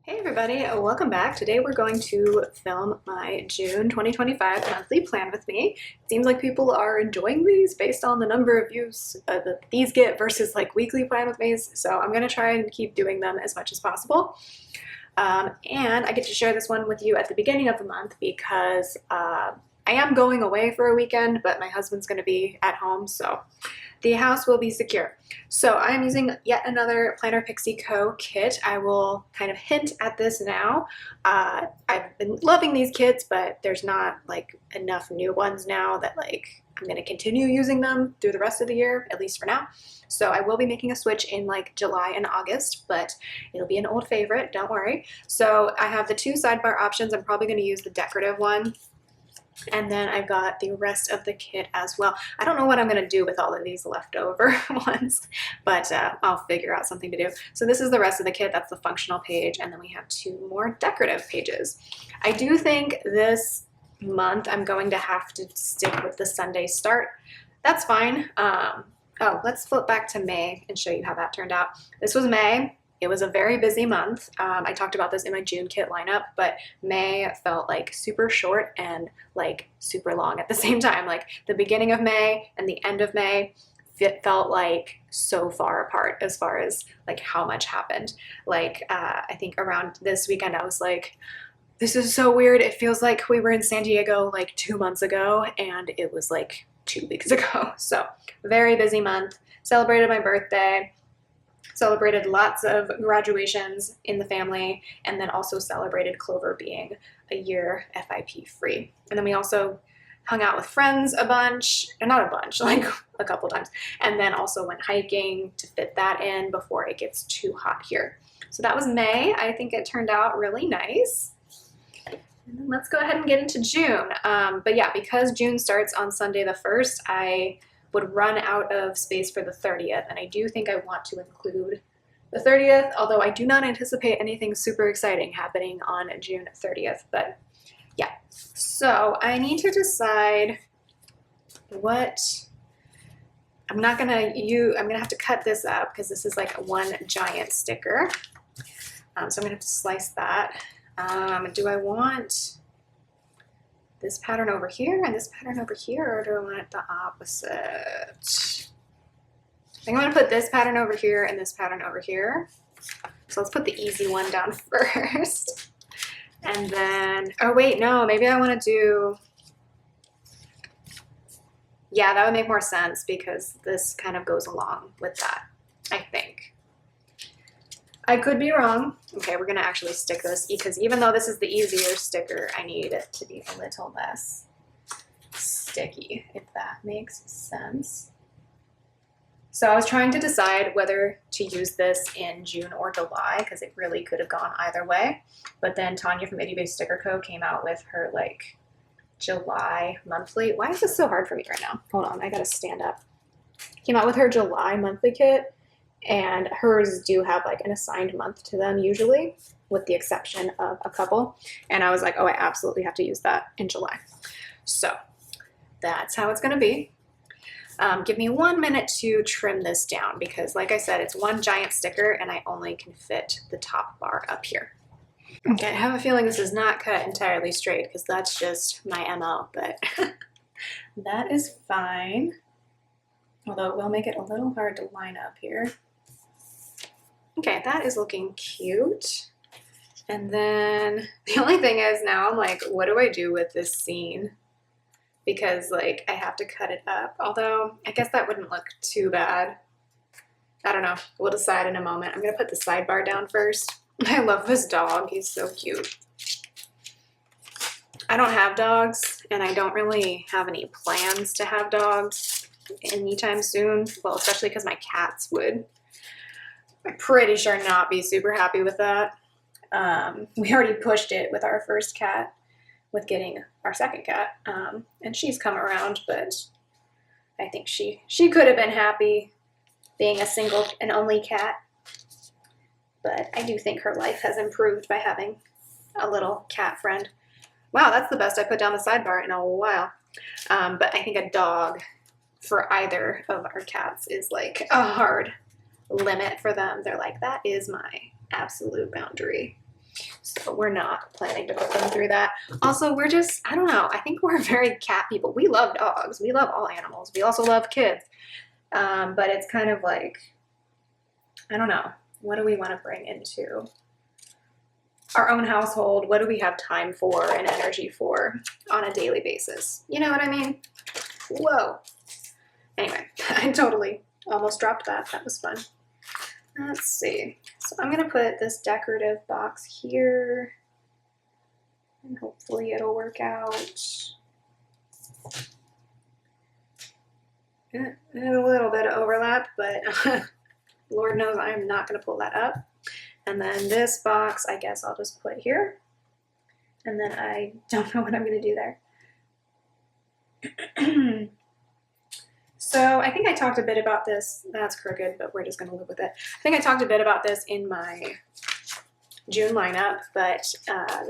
Hey everybody, welcome back. Today we're going to film my June 2025 monthly plan with me. It seems like people are enjoying these based on the number of views that these get versus like weekly plan with me's. So I'm going to try and keep doing them as much as possible. And I get to share this one with you at the beginning of the month because I am going away for a weekend, but my husband's going to be at home, so the house will be secure. So I'm using yet another Planner Pixie Co. kit. I will kind of hint at this now. I've been loving these kits, but there's not like enough new ones now that like I'm going to continue using them through the rest of the year, at least for now. So I will be making a switch in like July and August, but it'll be an old favorite, don't worry. So I have the two sidebar options. I'm probably going to use the decorative one. And then I've got the rest of the kit as well. I don't know what I'm going to do with all of these leftover ones, but I'll figure out something to do. So this is the rest of the kit. That's the functional page. And then we have two more decorative pages. I do think this month I'm going to have to stick with the Sunday start. That's fine. Oh, let's flip back to May and show you how that turned out. This was May. It was a very busy month. I talked about this in my June kit lineup, but May felt like super short and like super long at the same time. Like the beginning of May and the end of May, it felt like so far apart as far as like how much happened. Like I think around this weekend I was like, this is so weird. It feels like we were in San Diego like 2 months ago and it was like 2 weeks ago. So very busy month. Celebrated my birthday. Celebrated lots of graduations in the family, and then also celebrated Clover being a year FIP free. And then we also hung out with friends a bunch, and not a bunch, like a couple times, and then also went hiking to fit that in before it gets too hot here. So that was May. I think it turned out really nice. And then let's go ahead and get into June. But yeah, because June starts on Sunday the 1st, I would run out of space for the 30th, and I do think I want to include the 30th, although I do not anticipate anything super exciting happening on June 30th, but yeah. So I need to decide what, I'm gonna have to cut this up because this is like one giant sticker. So I'm gonna have to slice that. Do I want this pattern over here and this pattern over here, or do I want it the opposite? I think I'm gonna put this pattern over here and this pattern over here. So let's put the easy one down first. And then, oh wait, no, maybe I wanna do, yeah, that would make more sense because this kind of goes along with that, I think. I could be wrong. Okay, we're gonna actually stick this because even though this is the easier sticker, I need it to be a little less sticky, if that makes sense. So I was trying to decide whether to use this in June or July because it really could have gone either way. But then Tanya from Itty Bitty Sticker Co. came out with her like July monthly. Why is this so hard for me right now? Hold on, I gotta stand up. Came out with her July monthly kit. And hers do have like an assigned month to them usually, with the exception of a couple. And I was like, oh, I absolutely have to use that in July. So that's how it's gonna be. Give me 1 minute to trim this down because like I said, it's one giant sticker and I only can fit the top bar up here. Okay, I have a feeling this is not cut entirely straight because that's just my MO, but that is fine. Although it will make it a little hard to line up here. Okay, that is looking cute. And then the only thing is now I'm like, what do I do with this scene? Because like I have to cut it up. Although I guess that wouldn't look too bad. I don't know. We'll decide in a moment. I'm gonna put the sidebar down first. I love this dog. He's so cute. I don't have dogs and I don't really have any plans to have dogs anytime soon. Well, especially because my cats would, I'm pretty sure, not be super happy with that. We already pushed it with our first cat with getting our second cat, and she's come around, but I think she could have been happy being a single and only cat. But I do think her life has improved by having a little cat friend. Wow, that's the best I put down the sidebar in a while. But I think a dog for either of our cats is like a hard limit for them. They're like, that is my absolute boundary. So we're not planning to put them through that. Also, we're just, I don't know, I think we're very cat people. We love dogs. We love all animals. We also love kids. But it's kind of like, I don't know, what do we want to bring into our own household? What do we have time for and energy for on a daily basis? You know what I mean? Whoa. Anyway, I totally almost dropped that. That was fun. Let's see. So I'm going to put this decorative box here, and hopefully it'll work out. A little bit of overlap, but Lord knows I'm not going to pull that up. And then this box, I guess I'll just put here. And then I don't know what I'm going to do there. So I think I talked a bit about this. That's crooked, but we're just going to live with it. I think I talked a bit about this in my June lineup, but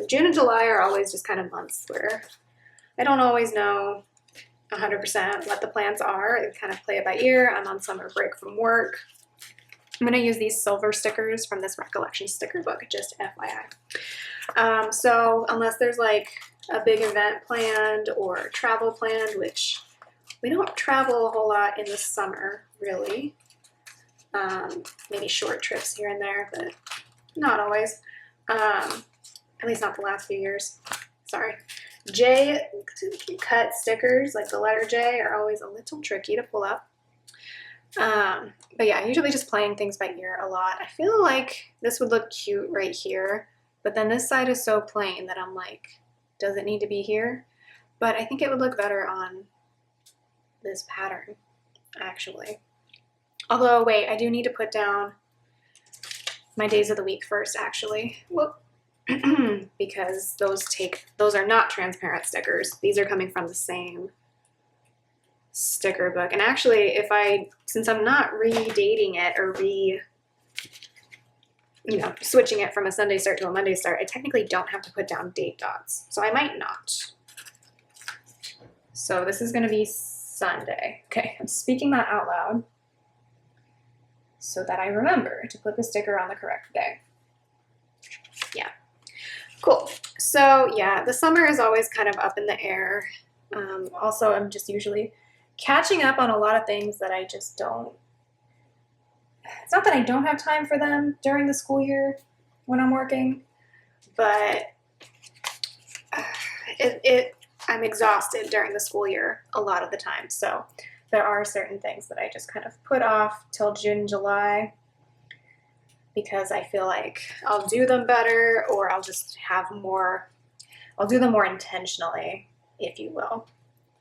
June and July are always just kind of months where I don't always know 100% what the plans are. I kind of play it by ear. I'm on summer break from work. I'm going to use these silver stickers from this Recollection sticker book, just FYI. So unless there's like a big event planned or travel planned, which we don't travel a whole lot in the summer, really. Maybe short trips here and there, but not always. At least not the last few years. Sorry. J cut stickers, like the letter J, are always a little tricky to pull up. But yeah, usually just playing things by ear a lot. I feel like this would look cute right here, but then this side is so plain that I'm like, does it need to be here? But I think it would look better on this pattern, actually. Although, wait, I do need to put down my days of the week first, actually. Whoop. Because those are not transparent stickers. These are coming from the same sticker book. And actually, since I'm not redating it or switching it from a Sunday start to a Monday start, I technically don't have to put down date dots. So I might not. So this is going to be Sunday. Okay, I'm speaking that out loud so that I remember to put the sticker on the correct day. Yeah. Cool. So yeah, the summer is always kind of up in the air. Also, I'm just usually catching up on a lot of things that I just don't. It's not that I don't have time for them during the school year when I'm working, but I'm exhausted during the school year a lot of the time. So there are certain things that I just kind of put off till June, July, because I feel like I'll do them better, or I'll just have more, I'll do them more intentionally, if you will,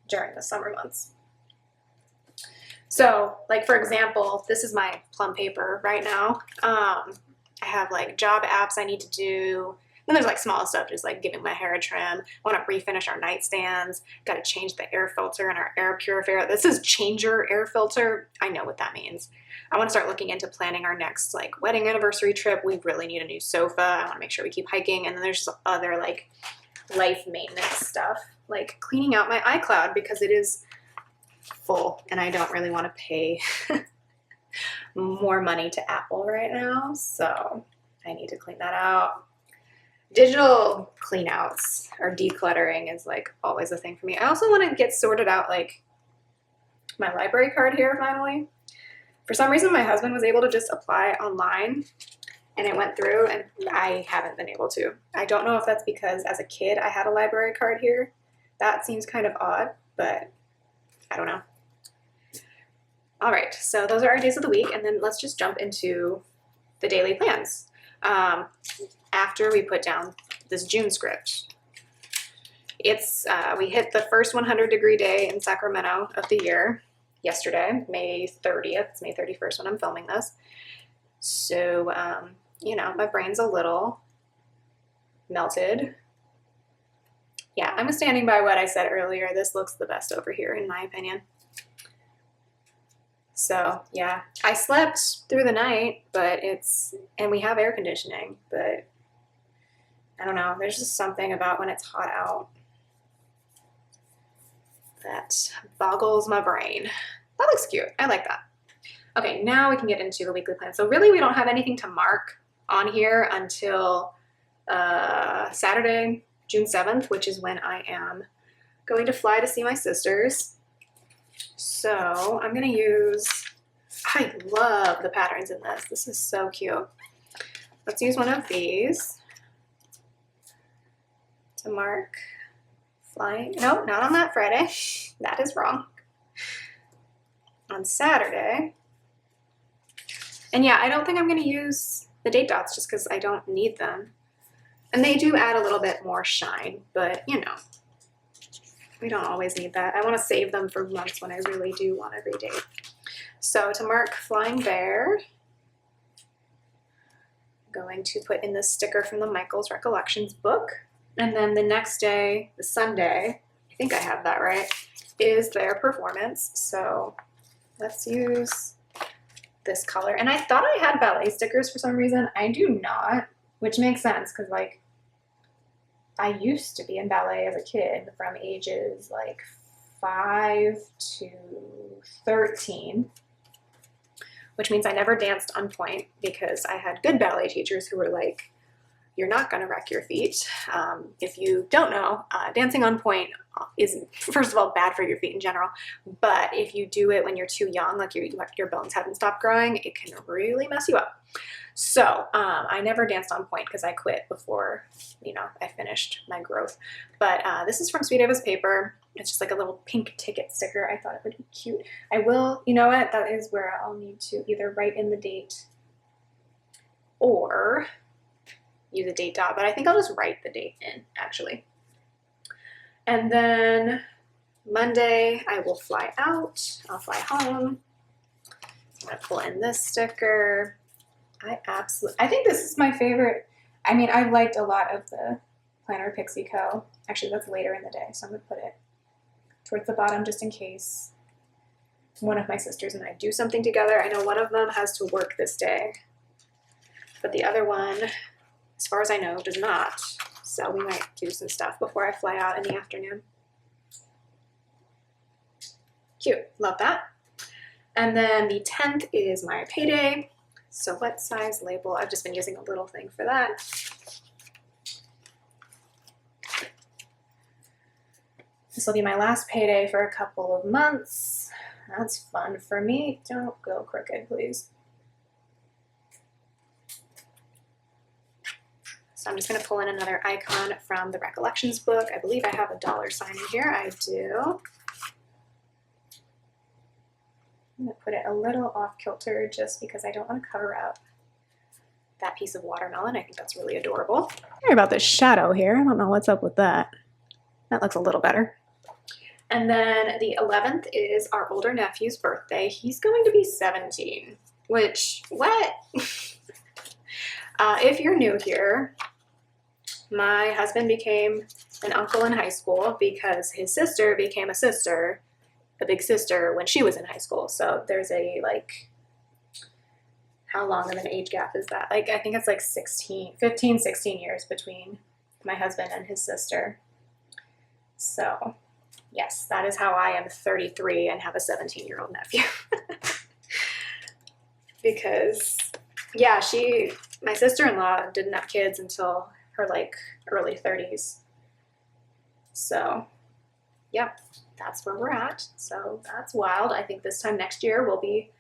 during the summer months. So, like, for example, this is my plum paper right now. I have like job apps I need to do. Then there's like small stuff, just like giving my hair a trim. I want to refinish our nightstands. Got to change the air filter in our air purifier. This is changer air filter. I know what that means. I want to start looking into planning our next like wedding anniversary trip. We really need a new sofa. I want to make sure we keep hiking. And then there's other like life maintenance stuff, like cleaning out my iCloud because it is full and I don't really want to pay more money to Apple right now. So I need to clean that out. Digital cleanouts or decluttering is like always a thing for me. I also want to get sorted out like my library card here finally. For some reason, my husband was able to just apply online and it went through and I haven't been able to. I don't know if that's because as a kid I had a library card here. That seems kind of odd, but I don't know. All right, so those are our days of the week, and then let's just jump into the daily plans. After we put down this June script, we hit the first 100-degree day in Sacramento of the year yesterday, May 30th. It's May 31st when I'm filming this. So, my brain's a little melted. Yeah, I'm standing by what I said earlier. This looks the best over here, in my opinion. So, yeah, I slept through the night, and we have air conditioning, but I don't know. There's just something about when it's hot out that boggles my brain. That looks cute. I like that. Okay, now we can get into the weekly plan. So really, we don't have anything to mark on here until Saturday, June 7th, which is when I am going to fly to see my sisters. So I'm gonna use, I love the patterns in this. This is so cute. Let's use one of these to mark flying. No, not on that Friday. That is wrong. On Saturday. And yeah, I don't think I'm gonna use the date dots just because I don't need them. And they do add a little bit more shine, but you know, we don't always need that. I want to save them for months when I really do want every date. So to mark Flying Bear, I'm going to put in this sticker from the Michaels Recollections book. And then the next day, the Sunday, I think I have that right, is their performance. So let's use this color. And I thought I had ballet stickers for some reason. I do not, which makes sense because like I used to be in ballet as a kid from ages like 5 to 13, which means I never danced on point because I had good ballet teachers who were like, you're not going to wreck your feet. If you don't know, dancing on point is, first of all, bad for your feet in general, but if you do it when you're too young, like your bones haven't stopped growing, it can really mess you up. So I never danced on point because I quit before, you know, I finished my growth. But this is from Sweet Ava's paper. It's just like a little pink ticket sticker. I thought it would be cute. I will, you know what, that is where I'll need to either write in the date or use a date dot, but I think I'll just write the date in actually. And then Monday I will fly out. I'll fly home. I'm gonna pull in this sticker. I think this is my favorite. I mean, I've liked a lot of the Planner Pixie Co. Actually, that's later in the day, so I'm gonna put it towards the bottom just in case one of my sisters and I do something together. I know one of them has to work this day, but the other one, as far as I know, does not. So we might do some stuff before I fly out in the afternoon. Cute, love that. And then the 10th is my payday. So what size label? I've just been using a little thing for that. This will be my last payday for a couple of months. That's fun for me. Don't go crooked, please. So I'm just going to pull in another icon from the Recollections book. I believe I have a dollar sign in here. I do. I'm going to put it a little off kilter just because I don't want to cover up that piece of watermelon. I think that's really adorable. Sorry about this shadow here. I don't know what's up with that. That looks a little better. And then the 11th is our older nephew's birthday. He's going to be 17, which, what? If you're new here, my husband became an uncle in high school because his sister became a sister, a big sister, when she was in high school. So there's a, like, how long of an age gap is that? Like, I think it's like 15, 16 years between my husband and his sister. So yes, that is how I am 33 and have a 17-year-old nephew. Because, yeah, my sister-in-law didn't have kids until her, like, early 30s. So, yeah, that's where we're at. So that's wild. I think this time next year we'll be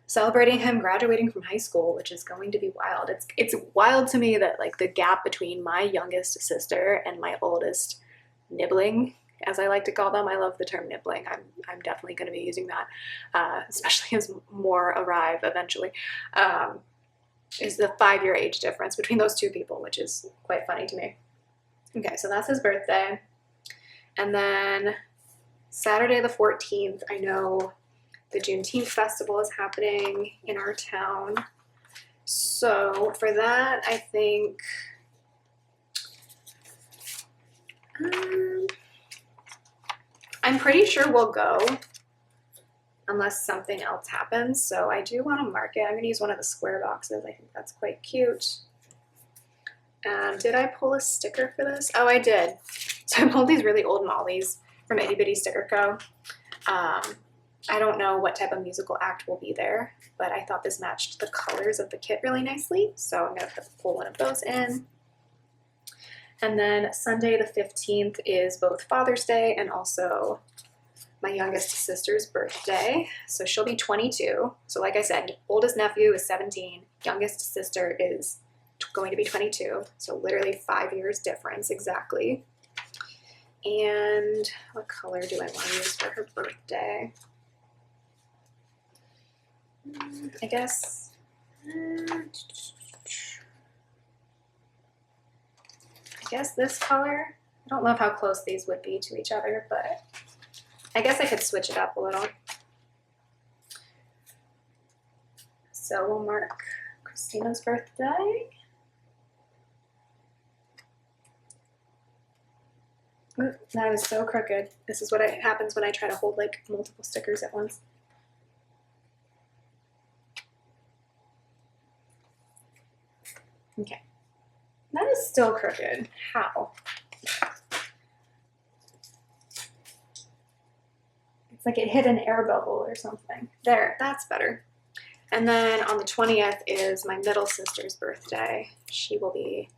celebrating him graduating from high school, which is going to be wild. It's wild to me that, like, the gap between my youngest sister and my oldest nibbling, as I like to call them. I love the term nibbling. I'm definitely going to be using that, especially as more arrive eventually, is the 5-year age difference between those two people, which is quite funny to me. Okay, so that's his birthday. And then Saturday the 14th, I know the Juneteenth festival is happening in our town. So for that, I think I'm pretty sure we'll go unless something else happens. So I do want to mark it. I'm going to use one of the square boxes. I think that's quite cute. Did I pull a sticker for this? Oh, I did. So I pulled these really old Mollies from Itty Bitty Sticker Co. I don't know what type of musical act will be there, but I thought this matched the colors of the kit really nicely. So I'm going to pull one of those in. And then Sunday the 15th is both Father's Day and also my youngest sister's birthday. So she'll be 22. So like I said, oldest nephew is 17, youngest sister is going to be 22. So literally 5 years difference exactly. And what color do I want to use for her birthday? I guess this color. I don't love how close these would be to each other, but I guess I could switch it up a little. So we'll mark Christina's birthday. Ooh, that is so crooked. This is what happens when I try to hold like multiple stickers at once. Okay. That is still crooked. How? It's like it hit an air bubble or something. There, that's better. And then on the 20th is my middle sister's birthday. She will be,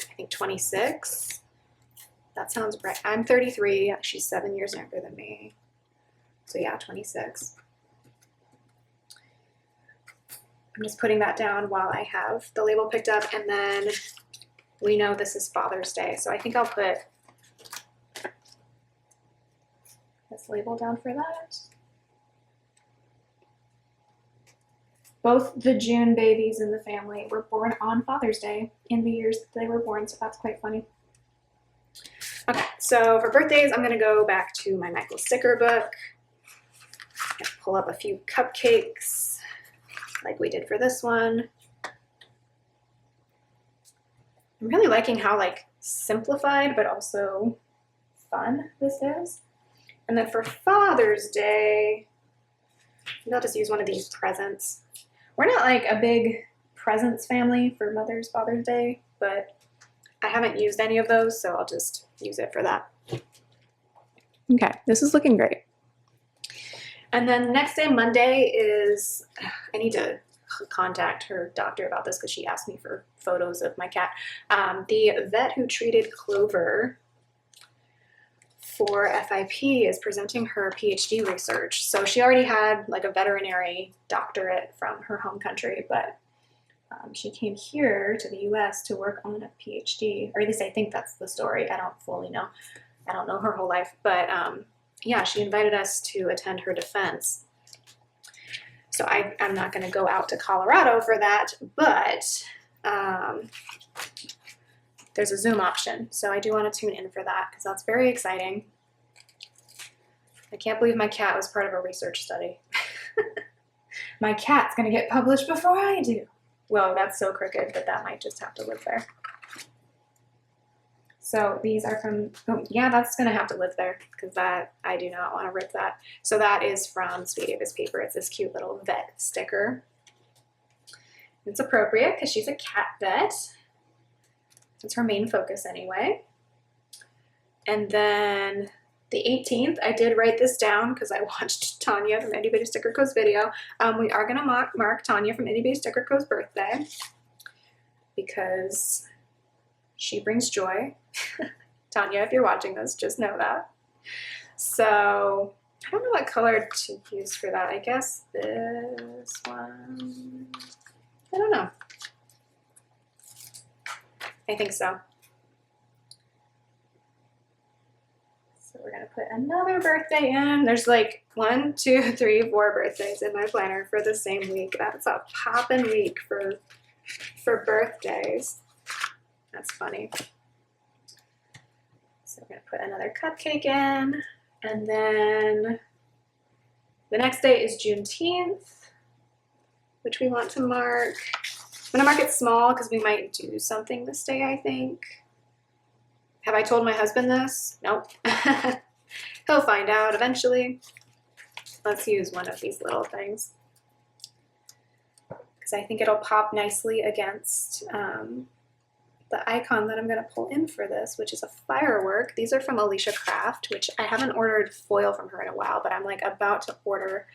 I think, 26. That sounds right. I'm 33. She's 7 years younger than me. So yeah, 26. I'm just putting that down while I have the label picked up, and then we know this is Father's Day, so I think I'll put this label down for that. Both the June babies in the family were born on Father's Day in the years that they were born, so that's quite funny. Okay, so for birthdays, I'm gonna go back to my Michael sticker book and pull up a few cupcakes like we did for this one. I'm really liking how like simplified but also fun this is. And then for Father's Day, maybe I'll just use one of these presents. We're not like a big presents family for Father's Day, but I haven't used any of those, so I'll just use it for that. Okay, this is looking great. And then next day, Monday, is, I need to contact her doctor about this because she asked me for photos of my cat. The vet who treated Clover for FIP is presenting her PhD research. So she already had like a veterinary doctorate from her home country, but she came here to the US to work on a PhD, or at least I think that's the story. I don't fully know. I don't know her whole life, but yeah, she invited us to attend her defense. So I'm not going to go out to Colorado for that, but there's a Zoom option. So I do want to tune in for that because that's very exciting. I can't believe my cat was part of a research study. My cat's going to get published before I do. Well, that's so crooked, but that might just have to live there. So these are from, oh, yeah, that's going to have to live there because that, I do not want to rip that. So that is from Sweet Davis Paper. It's this cute little vet sticker. It's appropriate because she's a cat vet. It's her main focus anyway. And then the 18th, I did write this down because I watched Tanya from Itty Bitty Sticker Co.'s video. We are going to mark Tanya from Itty Bitty Sticker Co.'s birthday because she brings joy. Tanya, if you're watching this, just know that. So I don't know what color to use for that. I guess this one. I don't know. I think so. So we're going to put another birthday in. There's like 1, 2, 3, 4 birthdays in my planner for the same week. That's a poppin' week for birthdays. That's funny. So we're going to put another cupcake in. And then the next day is Juneteenth, which we want to mark. I'm going to mark it small because we might do something this day, I think. Have I told my husband this? Nope. He'll find out eventually. Let's use one of these little things because I think it'll pop nicely against the icon that I'm going to pull in for this, which is a firework. These are from Alicia Craft, which I haven't ordered foil from her in a while, but I'm like about to order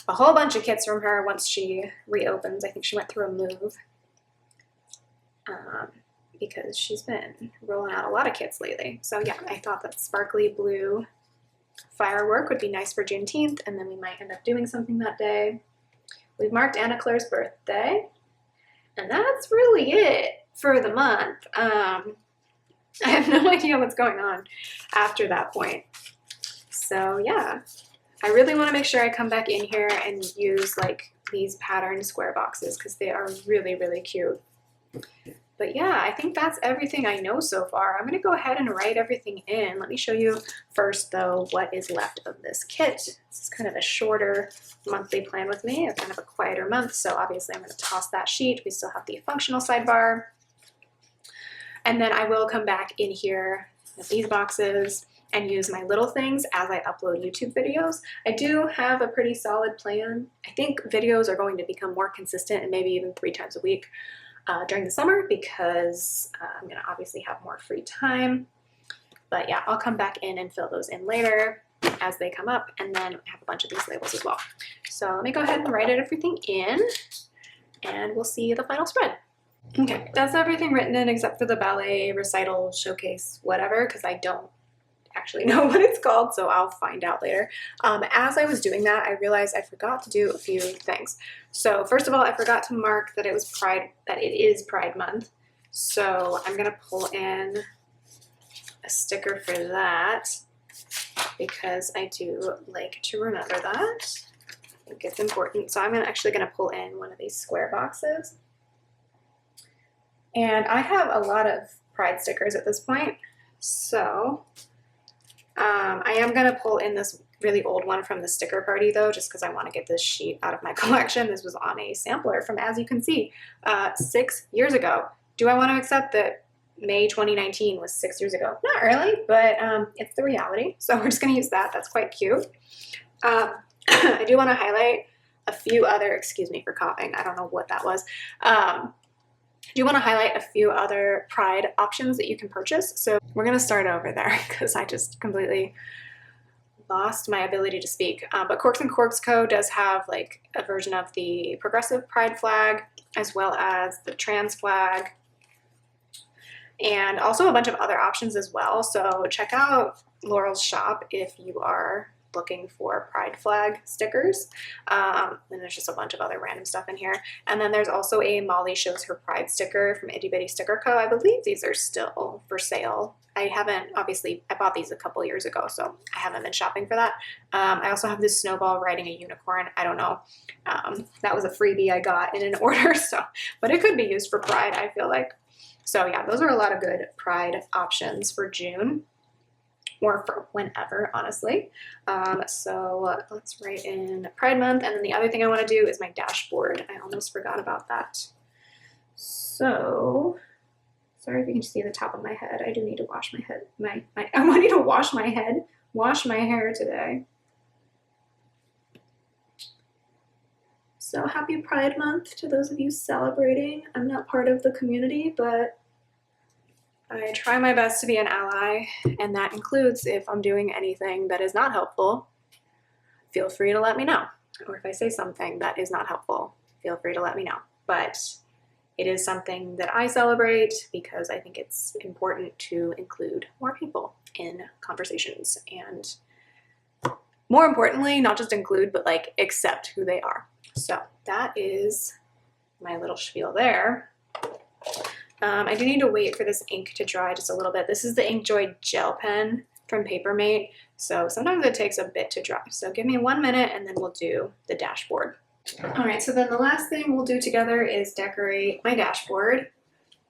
a whole bunch of kits from her once she reopens. I think she went through a move. because she's been rolling out a lot of kits lately. So yeah, I thought that sparkly blue firework would be nice for Juneteenth, and then we might end up doing something that day. We've marked Anna Claire's birthday, and that's really it for the month. I have no idea what's going on after that point. So yeah, I really want to make sure I come back in here and use like these pattern square boxes because they are really, really cute. But yeah, I think that's everything I know so far. I'm going to go ahead and write everything in. Let me show you first, though, what is left of this kit. This is kind of a shorter monthly plan with me. It's kind of a quieter month, so obviously I'm going to toss that sheet. We still have the functional sidebar. And then I will come back in here with these boxes and use my little things as I upload YouTube videos. I do have a pretty solid plan. I think videos are going to become more consistent and maybe even 3 times a week during the summer because I'm gonna obviously have more free time. But yeah, I'll come back in and fill those in later as they come up, and then I have a bunch of these labels as well. So let me go ahead and write everything in, and we'll see the final spread. Okay, that's everything written in except for the ballet recital showcase whatever, because I don't actually know what it's called, so I'll find out later. As I was doing that, I realized I forgot to do a few things. So first of all, I forgot to mark that it is Pride Month. So I'm gonna pull in a sticker for that because I do like to remember that. I think it's important. So I'm actually gonna pull in one of these square boxes. And I have a lot of Pride stickers at this point, so I am going to pull in this really old one from the sticker party though, just because I want to get this sheet out of my collection. This was on a sampler from, as you can see, 6 years ago. Do I want to accept that May 2019 was 6 years ago? Not really, but it's the reality. So we're just going to use that. That's quite cute. I do want to highlight a few other, excuse me for coughing, I don't know what that was. I do want to highlight a few other Pride options that you can purchase. So we're going to start over there because I just completely lost my ability to speak. But Corks and Corks Co. does have like a version of the progressive Pride flag as well as the trans flag and also a bunch of other options as well. So check out Laurel's shop if you are looking for Pride flag stickers. And there's just a bunch of other random stuff in here. And then there's also a Molly Shows Her Pride sticker from Itty Bitty Sticker Co. I believe these are still for sale. I bought these a couple years ago, so I haven't been shopping for that. I also have this snowball riding a unicorn. I don't know. That was a freebie I got in an order, but it could be used for Pride, I feel like. So yeah, those are a lot of good Pride options for June. Or for whenever, honestly. So let's write in Pride Month. And then the other thing I want to do is my dashboard. I almost forgot about that. So, sorry if you can see the top of my head. I do need to wash my head. I need to wash my head, wash my hair today. So happy Pride Month to those of you celebrating. I'm not part of the community, but I try my best to be an ally, and that includes if I'm doing anything that is not helpful, feel free to let me know. Or if I say something that is not helpful, feel free to let me know. But it is something that I celebrate because I think it's important to include more people in conversations and, more importantly, not just include, but like accept who they are. So that is my little spiel there. I do need to wait for this ink to dry just a little bit. This is the Inkjoy gel pen from Papermate, so sometimes it takes a bit to dry. So give me 1 minute and then we'll do the dashboard. All right, so then the last thing we'll do together is decorate my dashboard.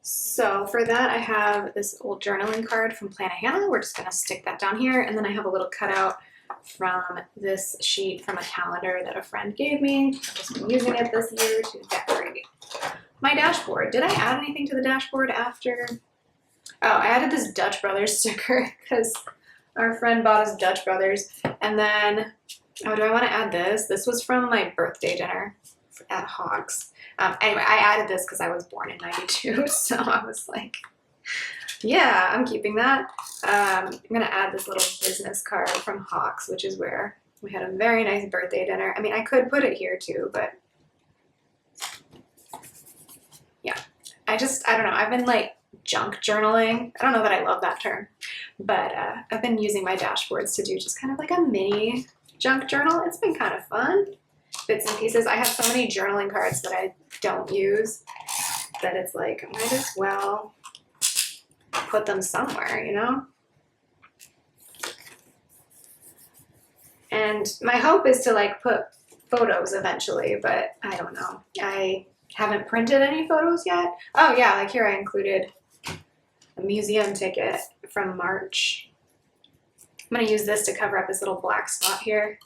So for that, I have this old journaling card from Planahannah. We're just gonna stick that down here, and then I have a little cutout from this sheet from a calendar that a friend gave me. I've just been using it this year to decorate my dashboard. Did I add anything to the dashboard after? Oh, I added this Dutch Brothers sticker because our friend bought us Dutch Brothers. And then, oh, do I want to add this? This was from my birthday dinner at Hawks. Anyway, I added this because I was born in '92, so I was like, yeah, I'm keeping that. I'm going to add this little business card from Hawks, which is where we had a very nice birthday dinner. I mean, I could put it here too, but yeah, I don't know. I've been like junk journaling. I don't know that I love that term, but I've been using my dashboards to do just kind of like a mini junk journal. It's been kind of fun. Bits and pieces. I have so many journaling cards that I don't use that it's like, I might as well put them somewhere, you know? And my hope is to like put photos eventually, but I don't know. I haven't printed any photos yet. Oh yeah, like here I included a museum ticket from March. I'm gonna use this to cover up this little black spot here.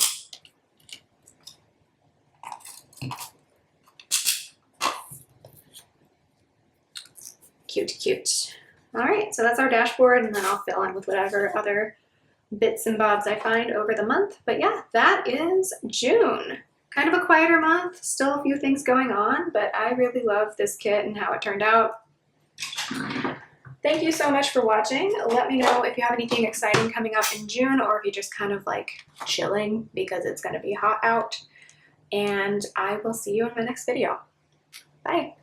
Cute, cute. All right, so that's our dashboard, and then I'll fill in with whatever other bits and bobs I find over the month. But yeah, that is June. Kind of a quieter month, still a few things going on, but I really love this kit and how it turned out. Thank you so much for watching. Let me know if you have anything exciting coming up in June, or if you're just kind of like chilling because it's gonna be hot out. And I will see you in my next video. Bye.